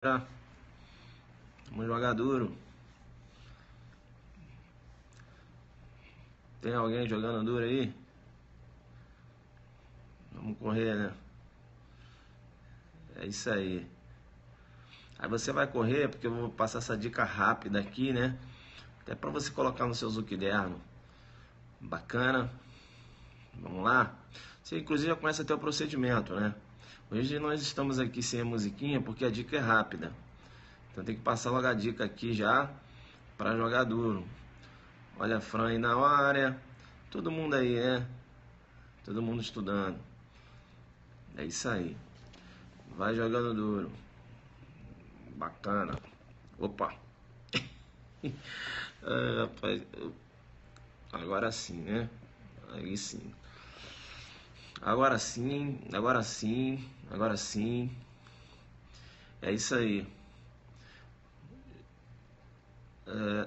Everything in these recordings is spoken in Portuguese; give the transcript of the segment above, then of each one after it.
Vamos jogar duro. Tem alguém jogando duro aí? Vamos correr, né? É isso aí. Aí você vai correr, porque eu vou passar essa dica rápida aqui, né? Até para você colocar no seu Zuquiderno. Bacana. Vamos lá? Você inclusive já conhece até o procedimento, né? Hoje nós estamos aqui sem a musiquinha porque a dica é rápida. Então tem que passar logo a dica aqui já para jogar duro. Olha a Fran aí na área. Todo mundo aí, né? Todo mundo estudando. É isso aí. Vai jogando duro. Bacana. Opa. Rapaz. Agora sim, né? Aí sim. Agora sim, agora sim, agora sim. É isso aí.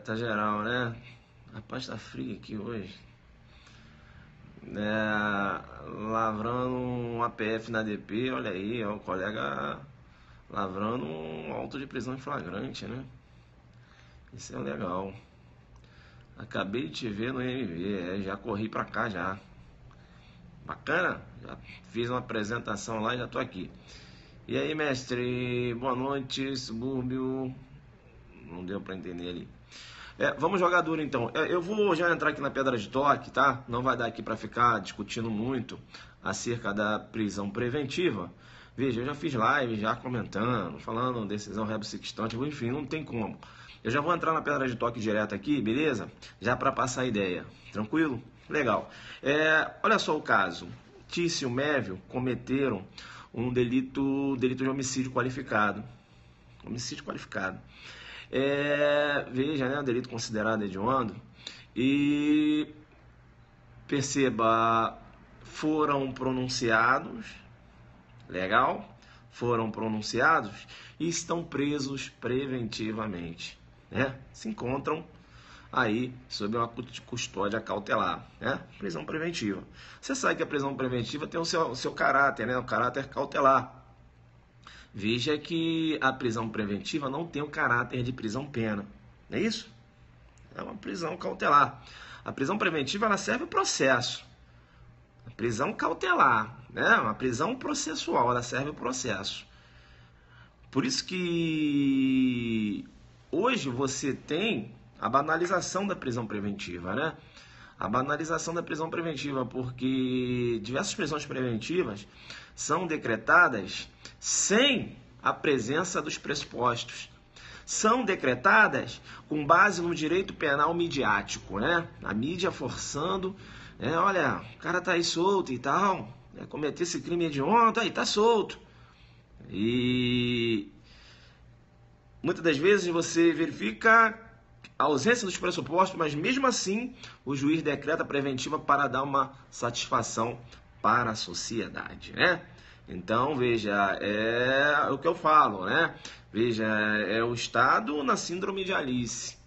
Tá geral, né? Rapaz, tá frio aqui hoje. Lavrando um APF na DP, olha aí, ó, o colega lavrando um auto de prisão em flagrante, né? Isso é legal. Acabei de te ver no MV, já corri pra cá já. Bacana? Já fiz uma apresentação lá e já tô aqui. E aí, mestre, boa noite, subúrbio. Não deu pra entender ali. Vamos jogar duro então. Eu vou já entrar aqui na pedra de toque, tá? Não vai dar aqui para ficar discutindo muito acerca da prisão preventiva. Veja, eu já fiz live, já comentando, falando decisão rebus-sic-stante, enfim, não tem como. Eu já vou entrar na pedra de toque direto aqui, beleza? Já para passar a ideia. Tranquilo? Legal. Olha só o caso. Tício e Mévio cometeram um delito de homicídio qualificado. Homicídio qualificado. Veja, né, um delito considerado hediondo. E perceba, foram pronunciados, legal? Foram pronunciados e estão presos preventivamente, né? Se encontram aí sob uma custódia cautelar, né? Prisão preventiva. Você sabe que a prisão preventiva tem o seu caráter, né? O caráter cautelar. Veja que a prisão preventiva não tem o caráter de prisão-pena, não é isso? É uma prisão cautelar. A prisão preventiva ela serve o processo. A prisão cautelar, né? Uma prisão processual, ela serve o processo. Por isso que hoje você tem a banalização da prisão preventiva, né? A banalização da prisão preventiva, porque diversas prisões preventivas são decretadas sem a presença dos pressupostos. São decretadas com base no direito penal midiático, né? A mídia forçando, olha, o cara tá aí solto e tal, cometeu esse crime hediondo, aí tá solto. E muitas das vezes você verifica a ausência dos pressupostos, mas mesmo assim o juiz decreta a preventiva para dar uma satisfação para a sociedade, né? Então, veja, é o que eu falo, né? Veja, é o Estado na síndrome de Alice,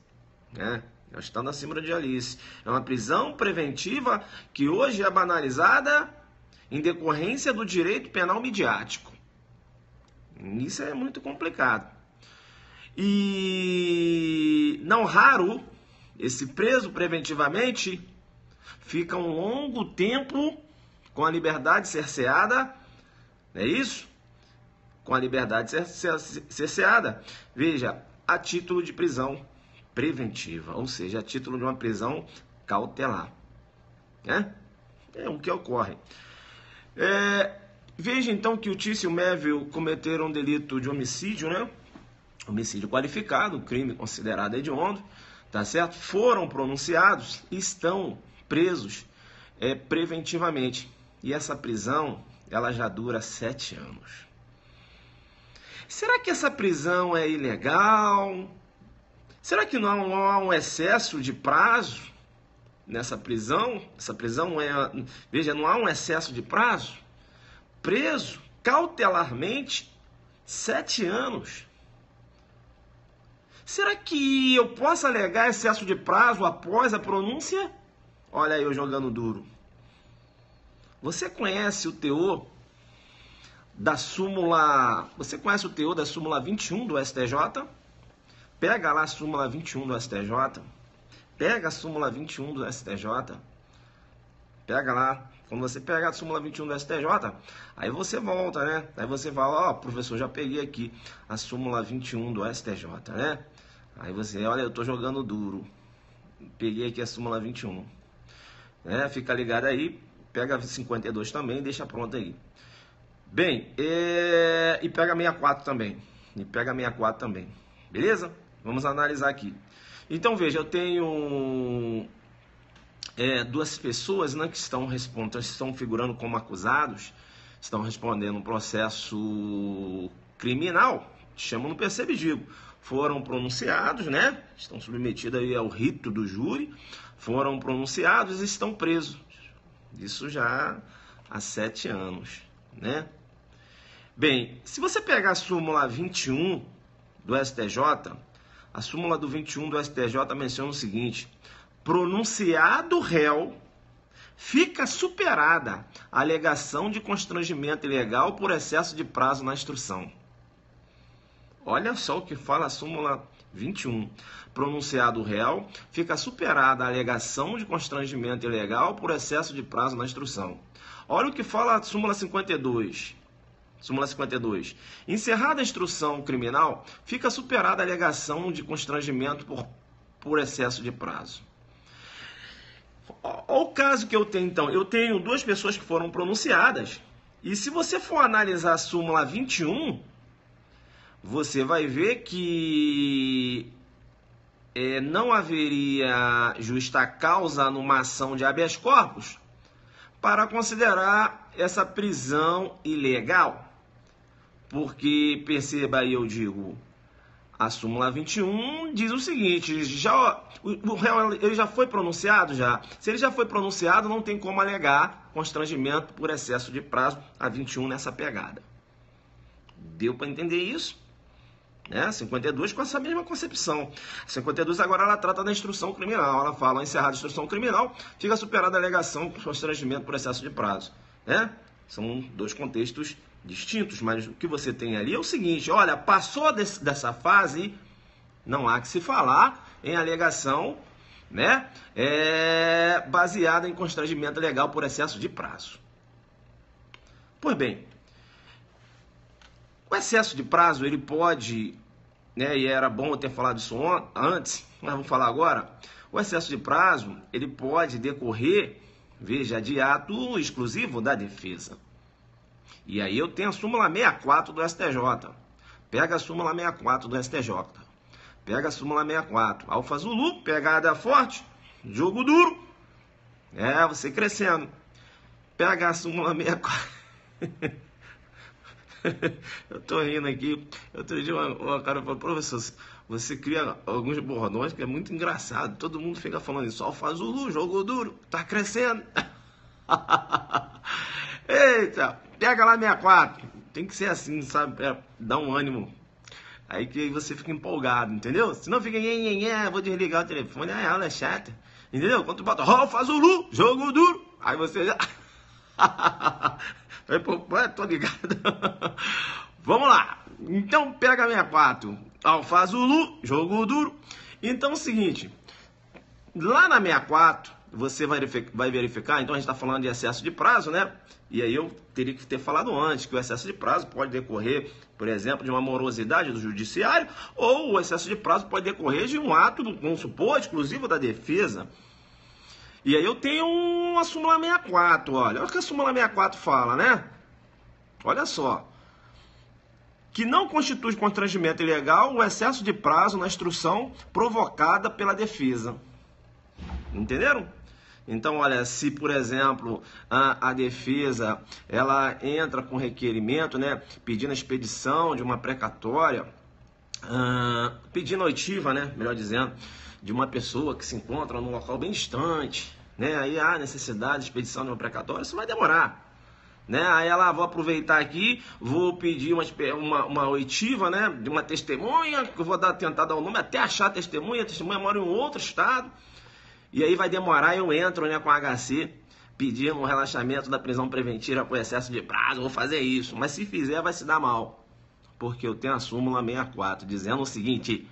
né? É o Estado na síndrome de Alice. É uma prisão preventiva que hoje é banalizada em decorrência do direito penal midiático. Isso é muito complicado. E não raro, esse preso preventivamente fica um longo tempo com a liberdade cerceada, não é isso? Com a liberdade cerceada. Veja, a título de prisão preventiva, ou seja, a título de uma prisão cautelar, né? É o que ocorre. Veja então que o Tício e o Mévio cometeram um delito de homicídio, né? Homicídio qualificado, crime considerado hediondo, tá certo? Foram pronunciados e estão presos preventivamente. E essa prisão, ela já dura 7 anos. Será que essa prisão é ilegal? Será que não há um excesso de prazo nessa prisão? Essa prisão veja, não há um excesso de prazo? Preso cautelarmente 7 anos. Será que eu posso alegar excesso de prazo após a pronúncia? Olha aí eu jogando duro. Você conhece o teor da súmula... Você conhece o teor da súmula 21 do STJ? Pega lá a súmula 21 do STJ. Pega a súmula 21 do STJ. Pega lá. Quando você pega a súmula 21 do STJ, aí você volta, né? Aí você fala, ó, professor, já peguei aqui a súmula 21 do STJ, né? Aí você, olha, eu tô jogando duro. Peguei aqui a súmula 21. Né? Fica ligado aí, pega a 52 também, deixa pronto aí. Bem, e pega a 64 também. E pega a 64 também. Beleza? Vamos analisar aqui. Então, veja, eu tenho... duas pessoas, né, que estão figurando como acusados, estão respondendo um processo criminal, chamo no percebidigo, foram pronunciados, né, estão submetidos aí ao rito do júri, foram pronunciados e estão presos. Isso já há 7 anos, né? Bem, se você pegar a súmula 21 do STJ, a súmula do 21 do STJ menciona o seguinte: pronunciado réu, fica superada a alegação de constrangimento ilegal por excesso de prazo na instrução. Olha só o que fala a súmula 21. Pronunciado réu, fica superada a alegação de constrangimento ilegal por excesso de prazo na instrução. Olha o que fala a súmula 52. Súmula 52. Encerrada a instrução criminal, fica superada a alegação de constrangimento por excesso de prazo. Olha o caso que eu tenho, então. Eu tenho 2 pessoas que foram pronunciadas. E se você for analisar a súmula 21, você vai ver que não haveria justa causa numa ação de habeas corpus para considerar essa prisão ilegal. Porque, perceba aí, eu digo... A súmula 21 diz o seguinte, o réu ele já foi pronunciado já. Se ele já foi pronunciado, não tem como alegar constrangimento por excesso de prazo, a 21 nessa pegada. Deu para entender isso? 52 com essa mesma concepção. 52 agora ela trata da instrução criminal. Ela fala, encerrada a instrução criminal, fica superada a alegação de constrangimento por excesso de prazo. São 2 contextos distintos, mas o que você tem ali é o seguinte: olha, passou dessa fase, não há que se falar em alegação, né, baseada em constrangimento legal por excesso de prazo. Pois bem, o excesso de prazo, ele pode, né, e era bom eu ter falado isso antes, mas vamos falar agora, o excesso de prazo, ele pode decorrer, veja, de ato exclusivo da defesa. E aí eu tenho a súmula 64 do STJ. Pega a súmula 64 do STJ. Pega a súmula 64. Alfa Zulu, pegada forte, jogo duro. Você crescendo. Pega a súmula 64. Eu tô rindo aqui. Outro dia uma cara falou, professor, você cria alguns bordões que é muito engraçado. Todo mundo fica falando isso. Alfa Zulu, jogo duro, tá crescendo. Eita, pega lá 64. Tem que ser assim, sabe? Dá um ânimo. Aí que você fica empolgado, entendeu? Senão fica, vou desligar o telefone, a aula é chata. Entendeu? Quando tu bota, Alfa Zulu, jogo duro. Aí você já... tô ligado. Vamos lá. Então pega 64. Alfa Zulu, jogo duro. Então é o seguinte. Lá na 64... você vai verificar, então a gente está falando de excesso de prazo, né? E aí eu teria que ter falado antes que o excesso de prazo pode decorrer, por exemplo, de uma morosidade do judiciário, ou o excesso de prazo pode decorrer de um ato, vamos supor, exclusivo da defesa. E aí eu tenho uma súmula 64, olha o que a súmula 64 fala, né? Olha só. Que não constitui constrangimento ilegal o excesso de prazo na instrução provocada pela defesa. Entenderam? Então, olha, se, por exemplo, a defesa ela entra com requerimento, né, pedindo a expedição de uma precatória, pedindo a oitiva, né, melhor dizendo, de uma pessoa que se encontra num local bem distante, né, aí há necessidade de expedição de uma precatória, isso vai demorar. Né? Aí ela, vou aproveitar aqui, vou pedir uma oitiva, né, de uma testemunha, que eu vou tentar dar o nome até achar a testemunha mora em um outro estado. E aí vai demorar, eu entro, né, com a HC pedir um relaxamento da prisão preventiva por excesso de prazo, vou fazer isso. Mas se fizer, vai se dar mal. Porque eu tenho a súmula 64, dizendo o seguinte,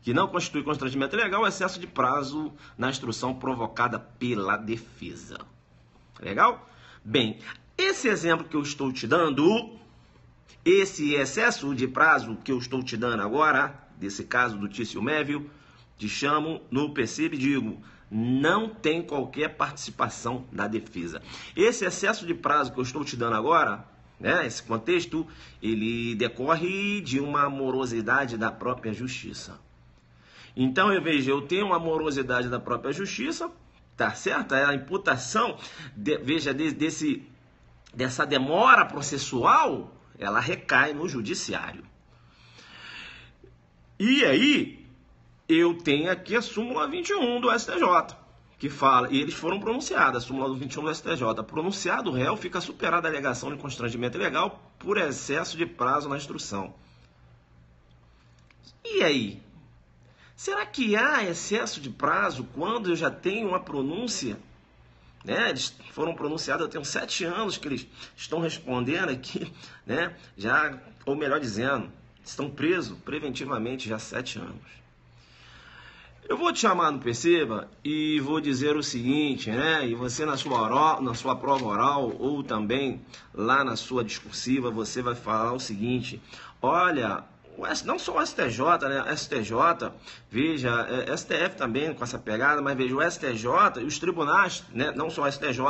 que não constitui constrangimento legal o excesso de prazo na instrução provocada pela defesa. Legal? Bem, esse exemplo que eu estou te dando, esse excesso de prazo que eu estou te dando agora, desse caso do Tício Mévio, te chamo no percebe e digo, não tem qualquer participação da defesa. Esse excesso de prazo que eu estou te dando agora, né, esse contexto, ele decorre de uma morosidade da própria justiça. Então, eu tenho uma morosidade da própria justiça, tá certo? A imputação, dessa demora processual, ela recai no judiciário. E aí, eu tenho aqui a súmula 21 do STJ, que fala, e eles foram pronunciados, a súmula 21 do STJ, pronunciado o réu, fica superada a alegação de constrangimento ilegal por excesso de prazo na instrução. E aí? Será que há excesso de prazo quando eu já tenho uma pronúncia? Né? Eles foram pronunciados, eu tenho 7 anos que eles estão respondendo aqui, né? Já, ou melhor dizendo, estão presos preventivamente já há 7 anos. Eu vou te chamar no Perceba e vou dizer o seguinte, né? E você na sua prova oral ou também lá na sua discursiva, você vai falar o seguinte, olha, não só o STJ, né? STJ, veja, STF também com essa pegada, mas veja, o STJ e os tribunais, né? Não só o STJ,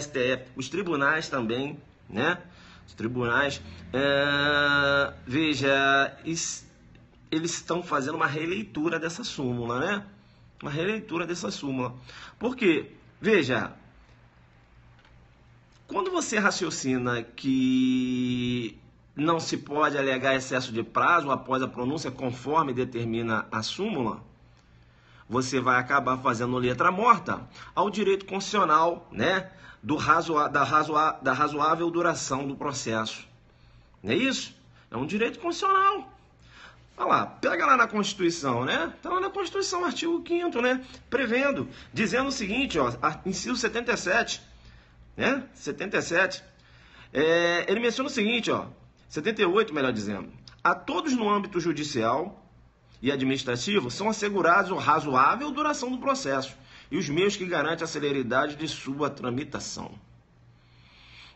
STF, os tribunais também, né? Os tribunais, veja, eles estão fazendo uma releitura dessa súmula, né? Uma releitura dessa súmula. Por quê? Veja, quando você raciocina que não se pode alegar excesso de prazo após a pronúncia conforme determina a súmula, você vai acabar fazendo letra morta ao direito constitucional, né? Da razoável duração do processo. Não é isso? É um direito constitucional. Olha lá, pega lá na Constituição, né? Está lá na Constituição, artigo 5º, né? Prevendo, dizendo o seguinte, ó, inciso 77, né? 77. Ele menciona o seguinte, ó, 78, melhor dizendo. A todos no âmbito judicial e administrativo são assegurados a razoável duração do processo e os meios que garantem a celeridade de sua tramitação.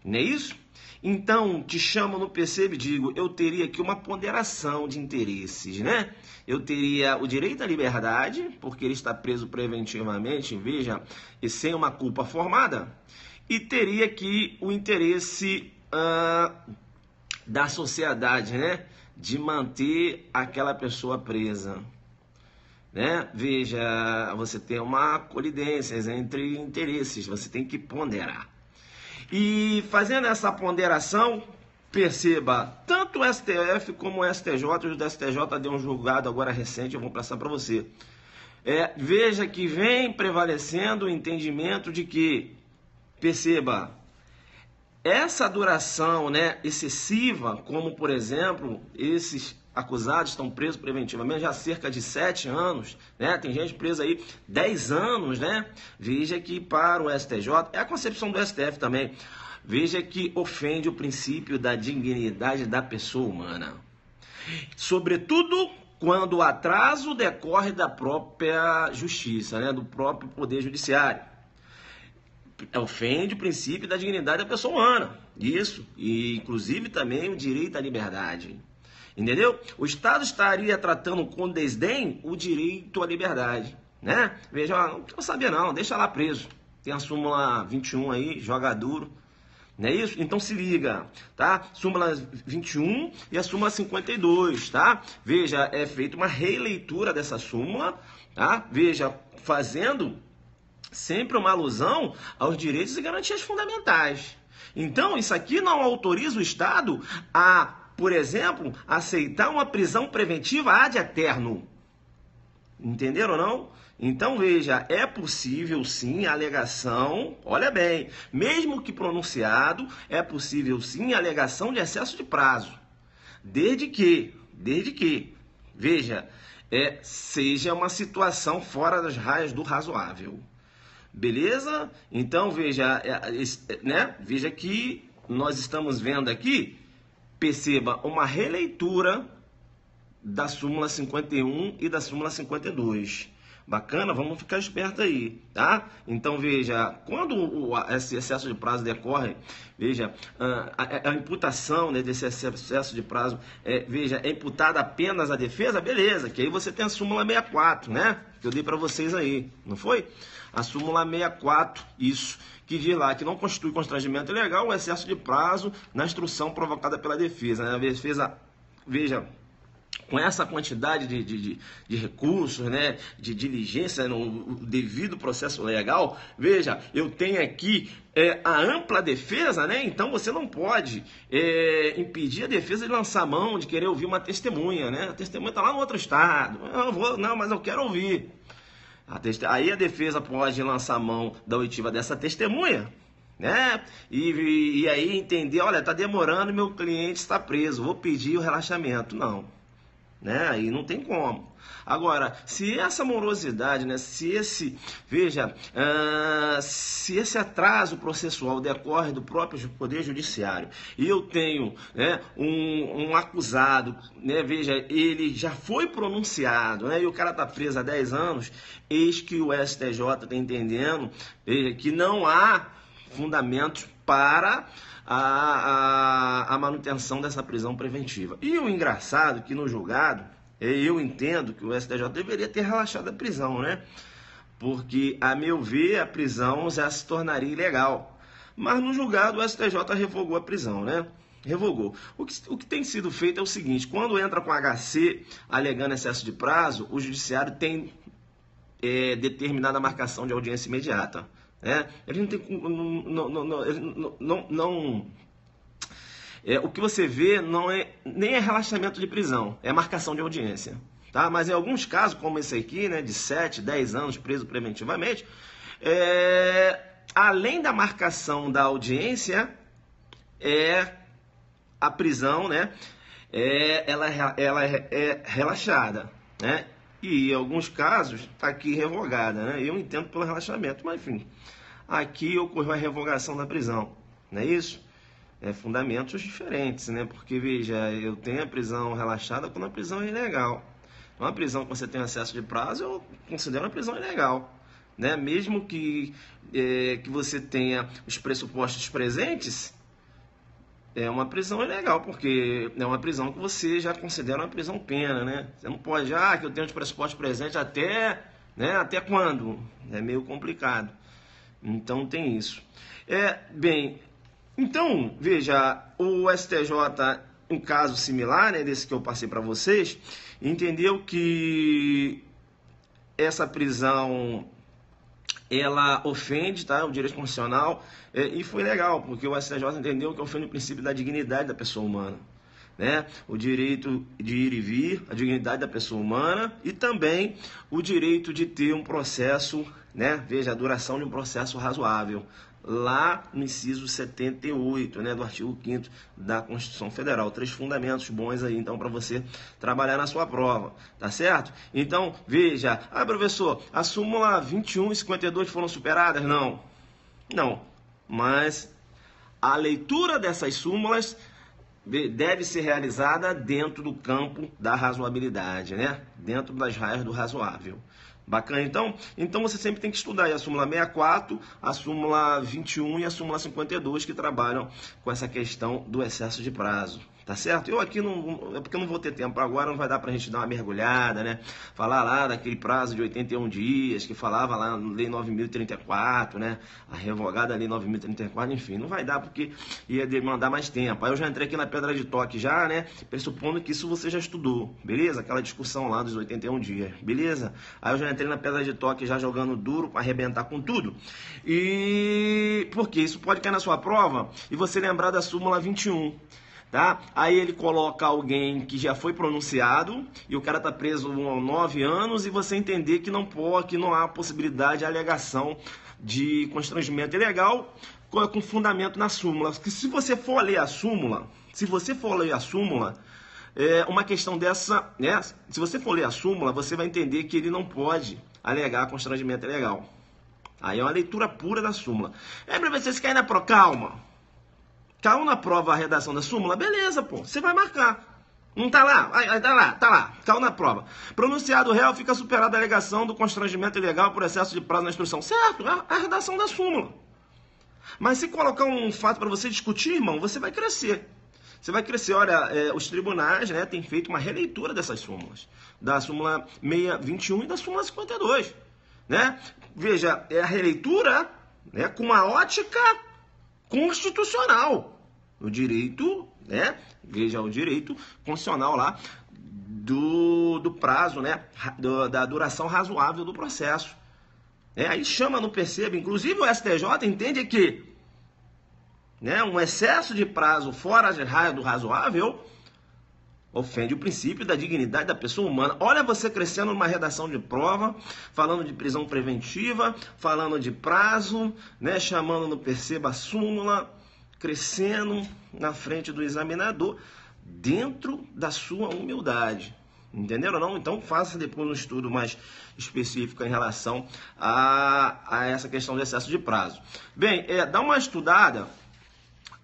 Não é isso? Então, te chamo no percebe e digo, eu teria aqui uma ponderação de interesses, né? Eu teria o direito à liberdade, porque ele está preso preventivamente, veja, e sem uma culpa formada, e teria aqui o interesse da sociedade, né? De manter aquela pessoa presa, né? Veja, você tem uma colidência entre interesses, você tem que ponderar. E fazendo essa ponderação, perceba, tanto o STF como o STJ, o do STJ deu um julgado agora recente, eu vou passar para você. Veja que vem prevalecendo o entendimento de que, perceba, essa duração, né, excessiva, como por exemplo, esses acusados estão presos preventivamente já há cerca de 7 anos, né? Tem gente presa aí 10 anos, né? Veja que para o STJ, é a concepção do STF também, veja que ofende o princípio da dignidade da pessoa humana. Sobretudo quando o atraso decorre da própria justiça, né? Do próprio poder judiciário. Ofende o princípio da dignidade da pessoa humana, isso, e inclusive também o direito à liberdade. Entendeu? O Estado estaria tratando com desdém o direito à liberdade, né? Veja, não quero saber não, deixa lá preso. Tem a súmula 21 aí, joga duro, não é isso? Então se liga, tá? Súmula 21 e a súmula 52, tá? Veja, é feita uma releitura dessa súmula, tá? Veja, fazendo sempre uma alusão aos direitos e garantias fundamentais. Então, isso aqui não autoriza o Estado a, por exemplo, aceitar uma prisão preventiva ad eterno. Entenderam ou não? Então, veja, é possível sim a alegação, olha bem, mesmo que pronunciado, é possível sim a alegação de excesso de prazo. Desde que, veja, seja uma situação fora das raias do razoável. Beleza? Então veja, né? Veja que nós estamos vendo aqui, perceba, uma releitura da súmula 51 e da súmula 52. Bacana? Vamos ficar esperto aí, tá? Então veja, quando esse excesso de prazo decorre, veja, a imputação, né, desse excesso de prazo, veja, é imputada apenas à defesa, beleza, que aí você tem a súmula 64, né? Que eu dei para vocês aí, não foi? A súmula 64, isso, que diz lá que não constitui constrangimento ilegal o excesso de prazo na instrução provocada pela defesa, né? A defesa, veja, com essa quantidade de recursos, né, de diligência no devido processo legal, veja, eu tenho aqui a ampla defesa, né? Então você não pode impedir a defesa de lançar mão, de querer ouvir uma testemunha, né? A testemunha está lá no outro estado, não, mas eu quero ouvir. Aí a defesa pode lançar mão da oitiva dessa testemunha, né? E aí entender, olha, está demorando, meu cliente está preso, vou pedir o relaxamento. Não, né? Aí não tem como. Agora, se essa morosidade, né, se esse atraso processual decorre do próprio Poder Judiciário e eu tenho, né, um acusado, né, veja, ele já foi pronunciado, né, e o cara está preso há 10 anos, eis que o STJ está entendendo, veja, que não há fundamentos para a manutenção dessa prisão preventiva. E o engraçado é que no julgado, eu entendo que o STJ deveria ter relaxado a prisão, né? Porque, a meu ver, a prisão já se tornaria ilegal. Mas no julgado o STJ revogou a prisão, né? Revogou. O que tem sido feito é o seguinte: quando entra com HC alegando excesso de prazo, o judiciário tem determinada marcação de audiência imediata. Ele não tem, o que você vê nem é relaxamento de prisão, é marcação de audiência, tá? Mas em alguns casos, como esse aqui, né, de 7, 10 anos preso preventivamente, além da marcação da audiência, a prisão, né, ela é relaxada, né? E em alguns casos está aqui revogada, né? Eu entendo pelo relaxamento, mas enfim, aqui ocorreu a revogação da prisão, não é isso? Fundamentos diferentes, né? Porque, veja, eu tenho a prisão relaxada quando a prisão é ilegal. Uma prisão que você tem acesso de prazo, eu considero uma prisão ilegal, né? Mesmo que você tenha os pressupostos presentes, é uma prisão ilegal, porque é uma prisão que você já considera uma prisão pena, né? Você não pode, que eu tenho os pressupostos presentes até, né? Até quando? É meio complicado. Então tem isso. Bem, então, veja, o STJ, um caso similar, né, desse que eu passei para vocês, entendeu que essa prisão, ela ofende, tá, o direito constitucional, e foi legal, porque o STJ entendeu que ofende o princípio da dignidade da pessoa humana, né? O direito de ir e vir, a dignidade da pessoa humana e também o direito de ter um processo, né? Veja, a duração de um processo razoável, lá no inciso 78, né, do artigo 5º da Constituição Federal. 3 fundamentos bons aí, então, para você trabalhar na sua prova, tá certo? Então, veja, professor, a súmula 21 e 52 foram superadas? Não, mas a leitura dessas súmulas deve ser realizada dentro do campo da razoabilidade, né? Dentro das raias do razoável. Bacana, então? Então você sempre tem que estudar aí a súmula 64, a súmula 21 e a súmula 52, que trabalham com essa questão do excesso de prazo. Tá certo? Eu aqui é porque eu não vou ter tempo agora, não vai dar pra gente dar uma mergulhada, né? Falar lá daquele prazo de 81 dias, que falava lá na Lei 9.034, né? A revogada Lei 9.034, enfim, não vai dar porque ia demandar mais tempo. Aí eu já entrei aqui na pedra de toque já, né? Pressupondo que isso você já estudou, beleza? Aquela discussão lá dos 81 dias, beleza? Aí eu já entrei na pedra de toque já jogando duro para arrebentar com tudo. E porque isso pode cair na sua prova e você lembrar da súmula 21. Tá? Aí ele coloca alguém que já foi pronunciado e o cara tá preso há 9 anos e você entender que não há possibilidade de alegação de constrangimento ilegal com fundamento na súmula. Que se você for ler a súmula, uma questão dessa, né? Se você for ler a súmula, você vai entender que ele não pode alegar constrangimento ilegal. Aí é uma leitura pura da súmula. É para vocês caírem na prova. Calma. Caiu na prova a redação da súmula? Beleza, pô. Você vai marcar. Não tá lá? Tá lá. Caiu na prova. Pronunciado réu, fica superada a alegação do constrangimento ilegal por excesso de prazo na instrução. Certo, é a redação da súmula. Mas se colocar um fato para você discutir, irmão, você vai crescer. Você vai crescer. Olha, os tribunais, né, têm feito uma releitura dessas súmulas. Da súmula 621 e da súmula 52. Né? Veja, é a releitura, né, com uma ótica constitucional. O direito, né? Veja o direito constitucional lá do prazo, né? Da duração razoável do processo. Aí chama no perceba, inclusive o STJ entende que, né, um excesso de prazo fora de raio do razoável ofende o princípio da dignidade da pessoa humana. Olha você crescendo numa redação de prova, falando de prisão preventiva, falando de prazo, né, chamando no perceba a súmula, crescendo na frente do examinador, dentro da sua humildade. Entenderam ou não? Então faça depois um estudo mais específico em relação a essa questão do excesso de prazo. Bem, dá uma estudada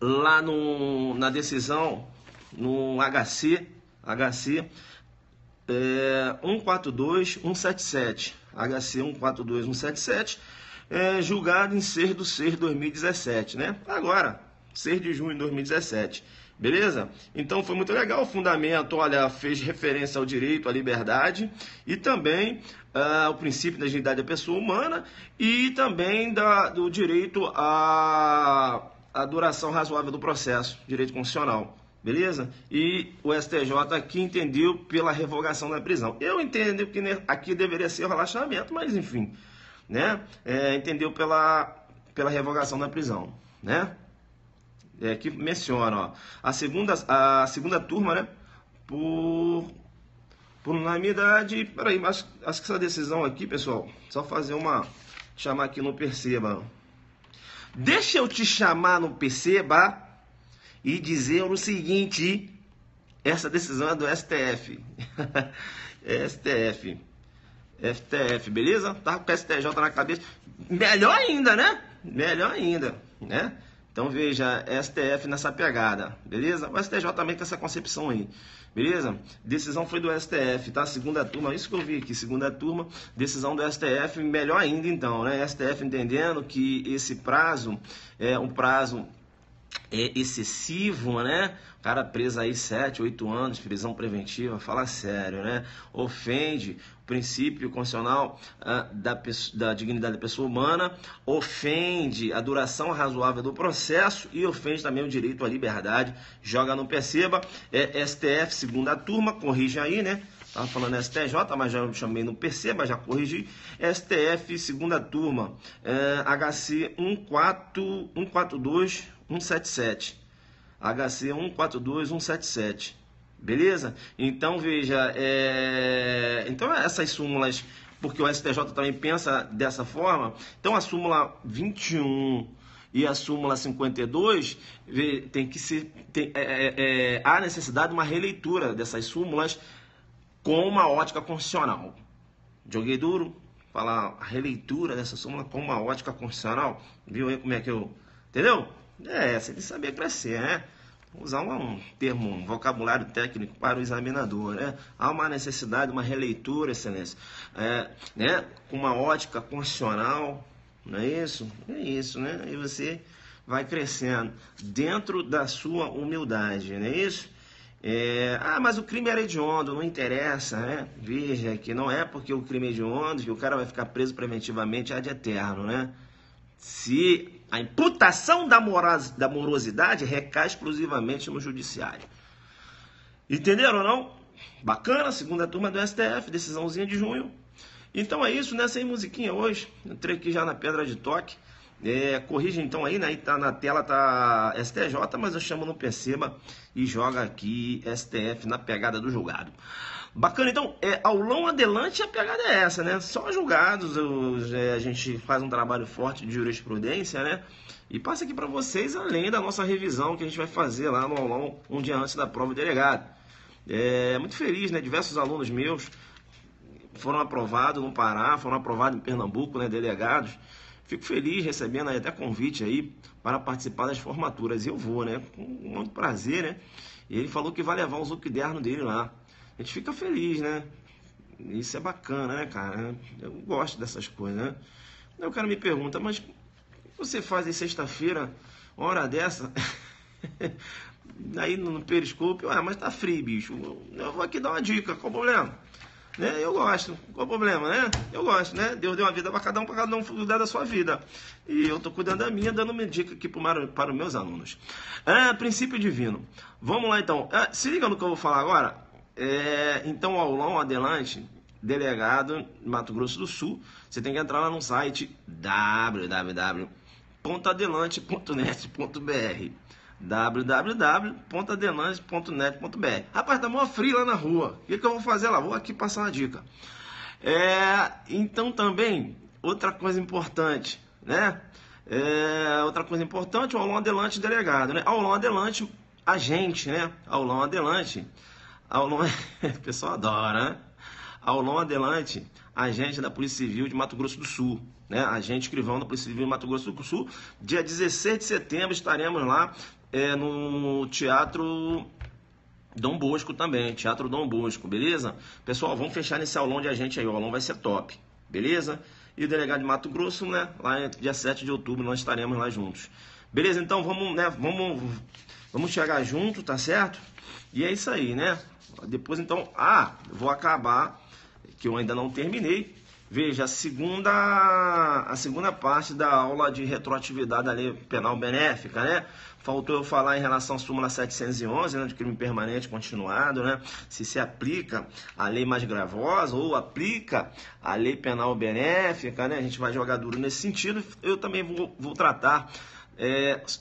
lá na decisão, no HC 142177. HC 142177, julgado em 6 de 6 de 2017, né? Agora, 6 de junho de 2017. Beleza? Então foi muito legal o fundamento, olha, fez referência ao direito à liberdade e também ao princípio da dignidade da pessoa humana e também do direito à duração razoável do processo, direito constitucional. Beleza? E o STJ aqui entendeu pela revogação da prisão. Eu entendo que aqui deveria ser o relaxamento, mas enfim, né? Entendeu pela revogação da prisão, né? Que menciona, ó, a segunda turma, né, por unanimidade. Peraí, mas acho que essa decisão aqui, pessoal, só fazer chamar aqui no perceba. Deixa eu te chamar no perceba e dizer o seguinte: essa decisão é do STF. STF, beleza? Tá com o STJ na cabeça. Melhor ainda, né? Melhor ainda, né? Então veja, STF nessa pegada, beleza? O STJ também tem essa concepção aí, beleza? Decisão foi do STF, tá? Segunda turma, isso que eu vi aqui, segunda turma, decisão do STF, melhor ainda então, né? STF entendendo que esse prazo é um prazo excessivo, né? O cara preso aí 7, 8 anos, prisão preventiva, fala sério, né? Ofende o princípio constitucional da dignidade da pessoa humana, ofende a duração razoável do processo e ofende também o direito à liberdade. Joga no perceba, STF, segunda turma, corrige aí, né? Estava falando STJ, mas já chamei no perceba, já corrigi. STF, segunda turma, HC 142177. HC 142177. Beleza? Então, veja, então essas súmulas, porque o STJ também pensa dessa forma, então a súmula 21 e a súmula 52 tem que ser, há necessidade de uma releitura dessas súmulas com uma ótica constitucional. Joguei duro, falar a releitura dessa súmula com uma ótica constitucional. Viu aí como é que eu... Entendeu? Você tem que saber crescer, né? Usar um termo, um vocabulário técnico para o examinador, né? Há uma necessidade, uma releitura, excelência, né? Com uma ótica constitucional, não é isso? É isso, né? E você vai crescendo dentro da sua humildade, não é isso? Mas o crime era hediondo, não interessa, né? Veja que não é porque o crime é hediondo que o cara vai ficar preso preventivamente ad eterno, né? Se a imputação da morosidade recai exclusivamente no judiciário. Entenderam ou não? Bacana, segunda turma do STF, decisãozinha de junho. Então é isso, né? Sem musiquinha hoje. Entrei aqui já na pedra de toque. Corrige então aí, né? Aí tá na tela, tá STJ, mas eu chamo no perceba e joga aqui STF na pegada do julgado. Bacana, então, aulão adelante, a pegada é essa, né? Só julgados, a gente faz um trabalho forte de jurisprudência, né? E passa aqui para vocês, além da nossa revisão que a gente vai fazer lá no aulão um dia antes da prova do delegado. Muito feliz, né? Diversos alunos meus foram aprovados no Pará, foram aprovados em Pernambuco, né? Delegados. Fico feliz recebendo aí até convite aí para participar das formaturas. E eu vou, né? Com muito prazer, né? E ele falou que vai levar o Zucderno dele lá. A gente fica feliz, né? Isso é bacana, né, cara? Eu gosto dessas coisas, né? Aí o cara me pergunta, mas o que você faz em sexta-feira, uma hora dessa? Aí no Periscope, mas tá frio, bicho. Eu vou aqui dar uma dica, qual o problema? Né? Eu gosto, qual o problema, né? Eu gosto, né? Deus deu uma vida para cada um cuidar da sua vida. E eu tô cuidando da minha, dando uma dica aqui para os meus alunos. Princípio divino. Vamos lá então. Se liga no que eu vou falar agora. Então, aulão adelante, delegado Mato Grosso do Sul, você tem que entrar lá no site www.adelante.net.br www.adelante.net.br. Rapaz, tá mó frio lá na rua. O que eu vou fazer lá? Vou aqui passar uma dica. Então também, outra coisa importante, né? Outra coisa importante, o aulão adelante delegado, né? Aulão adelante, agente, né? Aulão adelante. Aulão, o pessoal adora, né? Aulão adelante, agente da Polícia Civil de Mato Grosso do Sul, né? Agente escrivão da Polícia Civil de Mato Grosso do Sul. Dia 16 de setembro estaremos lá no Teatro Dom Bosco também, Teatro Dom Bosco, beleza? Pessoal, vamos fechar nesse aulão de agente aí, o aulão vai ser top, beleza? E o delegado de Mato Grosso, né? Lá dia 7 de outubro nós estaremos lá juntos. Beleza? Então vamos, né? Vamos chegar junto, tá certo? E é isso aí, né? Depois então, eu vou acabar, que eu ainda não terminei. Veja, a segunda parte da aula de retroatividade da lei penal benéfica, né? Faltou eu falar em relação à súmula 711, né, de crime permanente continuado, né? Se aplica a lei mais gravosa ou aplica a lei penal benéfica, né? A gente vai jogar duro nesse sentido. Eu também vou tratar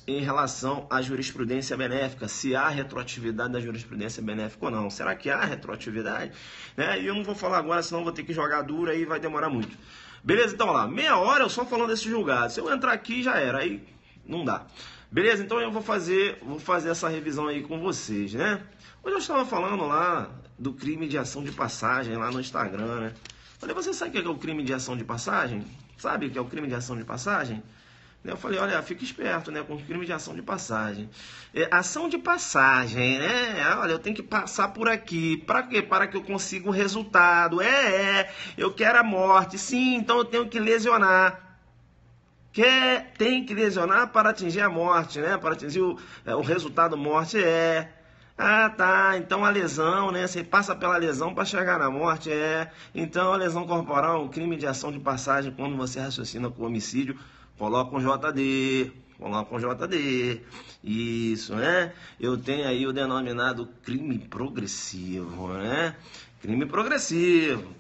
em relação à jurisprudência benéfica, se há retroatividade da jurisprudência benéfica ou não. Será que há retroatividade? Né? E eu não vou falar agora, senão vou ter que jogar duro aí, vai demorar muito. Beleza? Então lá, meia hora eu só falando desse julgado. Se eu entrar aqui, já era, aí não dá. Beleza? Então eu vou fazer essa revisão aí com vocês, né? Hoje eu estava falando lá do crime de ação de passagem lá no Instagram, né? Falei, você sabe o que é o crime de ação de passagem? Sabe o que é o crime de ação de passagem? Eu falei, olha, fica esperto, né, com o crime de ação de passagem. Ação de passagem, né? Olha, eu tenho que passar por aqui. Para quê? Para que eu consiga um resultado. Eu quero a morte. Sim, então eu tenho que lesionar. Tem que lesionar para atingir a morte, né? Para atingir o resultado morte, tá, então a lesão, né? Você passa pela lesão para chegar na morte, Então a lesão corporal é um crime de ação de passagem quando você raciocina com homicídio. Coloca um JD, isso, né? Eu tenho aí o denominado crime progressivo, né? Crime progressivo.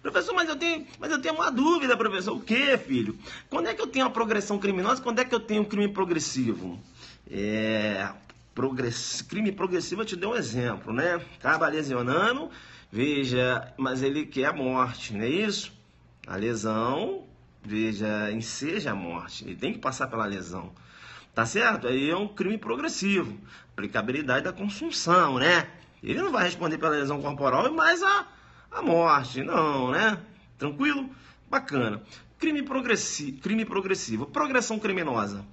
Professor, mas eu tenho uma dúvida, professor. O que, filho? Quando é que eu tenho a progressão criminosa? Quando é que eu tenho o crime progressivo? Crime progressivo, eu te dei um exemplo, né? Acaba lesionando, veja, mas ele quer a morte, não é isso? A lesão... Veja, enseja a morte, ele tem que passar pela lesão, tá certo? Aí é um crime progressivo, aplicabilidade da consunção, né? Ele não vai responder pela lesão corporal e mais a morte, não, né? Tranquilo? Bacana. Crime progressivo, progressão criminosa.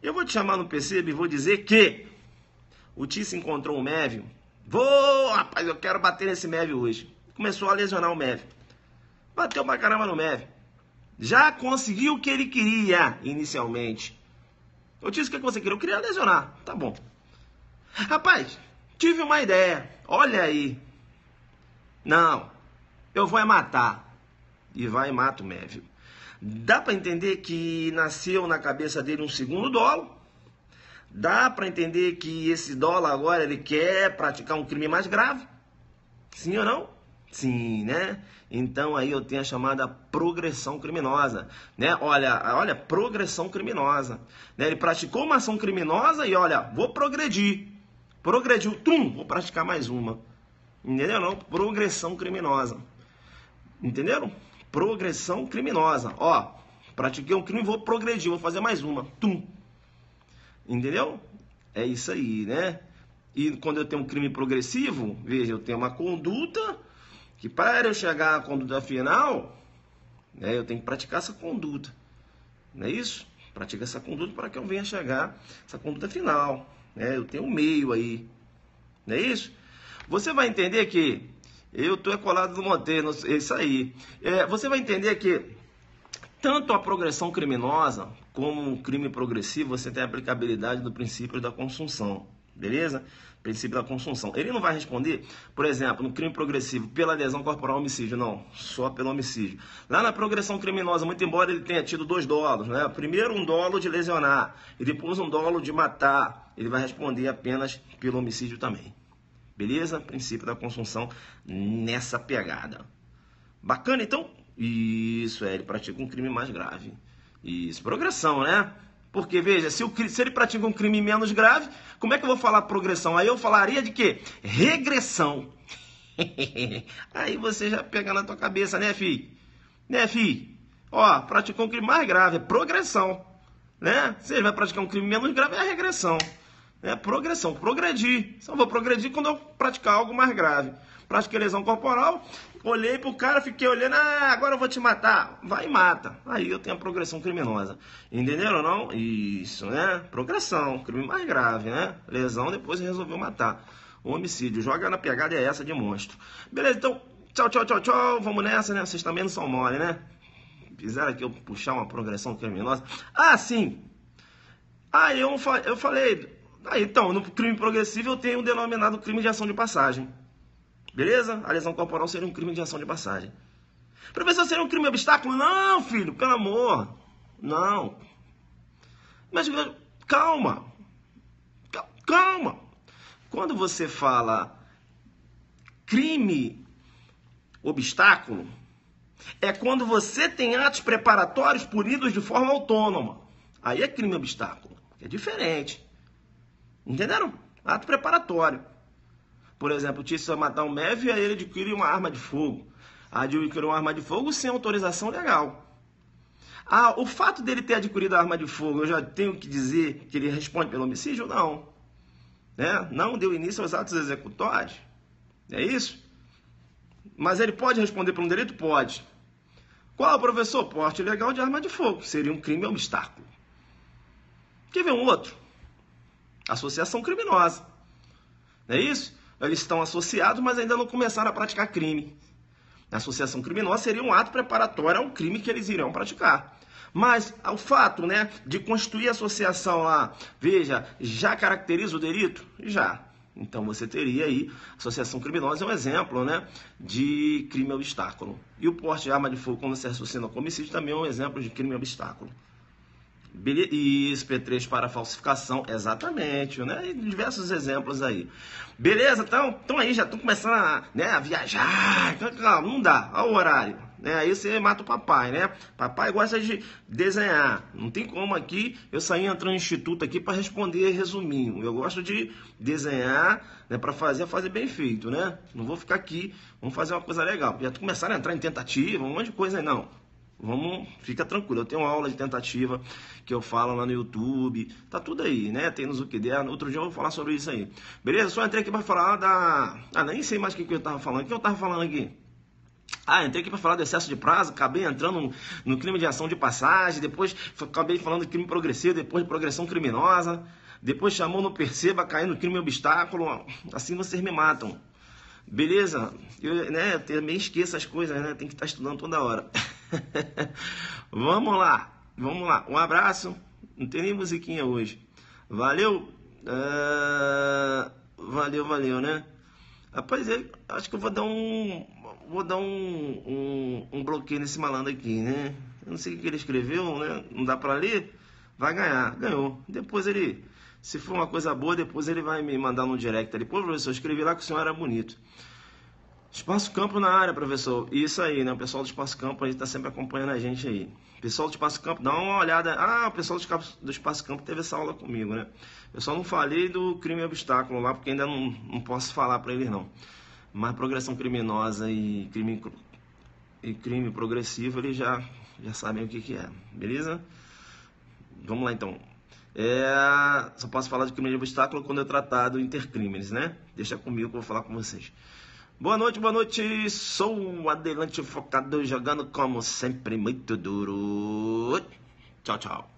Eu vou te chamar no PC e vou dizer que o Tício encontrou um mévio. Rapaz, eu quero bater nesse mévio hoje. Começou a lesionar o mévio. Bateu pra caramba no mévio. Já conseguiu o que ele queria inicialmente. Eu disse o que você queria. Eu queria lesionar. Tá bom. Rapaz, tive uma ideia. Olha aí. Não. Eu vou matar. E vai e mata o mévio. Dá para entender que nasceu na cabeça dele um segundo dolo. Dá para entender que esse dolo agora ele quer praticar um crime mais grave. Sim ou não? Sim, né? Então aí eu tenho a chamada progressão criminosa, né? Olha, progressão criminosa, né? Ele praticou uma ação criminosa e olha, vou progredir. Progrediu, vou praticar mais uma. Entendeu? Não, progressão criminosa. Entenderam? Progressão criminosa. Pratiquei um crime, vou progredir, vou fazer mais uma. Entendeu? É isso aí, né? E quando eu tenho um crime progressivo, veja, eu tenho uma conduta que para eu chegar à conduta final, né, eu tenho que praticar essa conduta. Não é isso? Pratica essa conduta para que eu venha chegar essa conduta final. Né? Eu tenho um meio aí. Não é isso? Você vai entender que eu estou colado no Monteiro, é isso aí. Você vai entender que tanto a progressão criminosa como o crime progressivo, você tem a aplicabilidade do princípio da consunção. Beleza? Princípio da consunção. Ele não vai responder, por exemplo, no crime progressivo, pela lesão corporal ao homicídio, não, só pelo homicídio. Lá na progressão criminosa, muito embora ele tenha tido 2 dolos, né? Primeiro um dolo de lesionar e depois um dolo de matar, ele vai responder apenas pelo homicídio também. Beleza? Princípio da consunção nessa pegada. Bacana, então? Isso, ele pratica um crime mais grave. Isso, progressão, né? Porque, veja, se ele pratica um crime menos grave, como é que eu vou falar progressão? Aí eu falaria de quê? Regressão. Aí você já pega na tua cabeça, né, filho? Né, filho? Ó, praticou um crime mais grave, é progressão. Né? Se ele vai praticar um crime menos grave, é a regressão. É progressão, progredir. Só vou progredir quando eu praticar algo mais grave. Pratiquei lesão corporal, olhei pro cara, fiquei olhando, agora eu vou te matar. Vai e mata. Aí eu tenho a progressão criminosa. Entenderam ou não? Isso, né? Progressão, crime mais grave, né? Lesão, depois resolveu matar. Homicídio, joga na pegada é essa de monstro. Beleza, então, tchau, tchau, tchau, tchau. Vamos nessa, né? Vocês também não são mole, né? Fizeram aqui eu puxar uma progressão criminosa. Ah, sim. Aí eu falei... Aí, então, no crime progressivo eu tenho o denominado crime de ação de passagem. Beleza? A lesão corporal seria um crime de ação de passagem. Professor, seria um crime obstáculo? Não, filho, pelo amor. Não. Mas calma. Calma. Quando você fala crime obstáculo, é quando você tem atos preparatórios punidos de forma autônoma. Aí é crime obstáculo. É diferente. Entenderam? Ato preparatório. Por exemplo, o Tício vai matar um MEV e aí ele adquire uma arma de fogo. Adquire uma arma de fogo sem autorização legal. O fato dele ter adquirido a arma de fogo, eu já tenho que dizer que ele responde pelo homicídio? Não. Né? Não deu início aos atos executórios. É isso? Mas ele pode responder por um delito? Pode. Qual, professor? Porte ilegal de arma de fogo. Seria um crime obstáculo. Quer ver um outro? Associação criminosa. Não é isso? Eles estão associados, mas ainda não começaram a praticar crime. A associação criminosa seria um ato preparatório ao crime que eles irão praticar. Mas o fato, né, de constituir associação lá, veja, já caracteriza o delito? Já. Então você teria aí, associação criminosa é um exemplo, né, de crime obstáculo. E o porte de arma de fogo quando se associa com homicídio também é um exemplo de crime obstáculo. Isso, P3 para falsificação, exatamente, né? E diversos exemplos aí. Beleza? Então aí já estão começando a viajar, não dá, olha o horário. Né? Aí você mata o papai, né? Papai gosta de desenhar. Não tem como aqui eu sair entrando no instituto aqui para responder resuminho. Eu gosto de desenhar, né, para fazer bem feito, né? Não vou ficar aqui, vamos fazer uma coisa legal. Já começaram a entrar em tentativa, um monte de coisa aí, não. Fica tranquilo, eu tenho uma aula de tentativa que eu falo lá no YouTube, tá tudo aí, né? Tem no Zuckerberg, outro dia eu vou falar sobre isso aí. Beleza? Só entrei aqui para falar nem sei mais o que eu tava falando. O que eu tava falando aqui? Entrei aqui para falar do excesso de prazo, acabei entrando no crime de ação de passagem, depois acabei falando de crime progressivo, depois de progressão criminosa, depois chamou no perceba, caindo no crime obstáculo, assim vocês me matam. Beleza? Eu também esqueço as coisas, né? Tem que estar estudando toda hora. Vamos lá. Um abraço. Não tem nem musiquinha hoje. Valeu. Valeu, né? Rapaz, acho que eu vou dar um bloqueio nesse malandro aqui, né? Eu não sei o que ele escreveu, né? Não dá pra ler. Vai ganhar. Ganhou. Depois ele... Se for uma coisa boa, depois ele vai me mandar no direct ali. Pô, professor, eu escrevi lá que o senhor era bonito. Espaço Campo na área, professor. Isso aí, né? O pessoal do Espaço Campo aí está sempre acompanhando a gente aí. Pessoal do Espaço Campo, dá uma olhada. O pessoal do Espaço Campo teve essa aula comigo, né? Eu só não falei do crime obstáculo lá, porque ainda não posso falar para eles, não. Mas progressão criminosa e crime progressivo, eles já sabem o que é. Beleza? Vamos lá, então. Só posso falar de crime de obstáculo quando eu tratar do intercrimes, né? Deixa comigo que eu vou falar com vocês. Boa noite, sou o Adelante Focado, jogando como sempre muito duro. Tchau, tchau.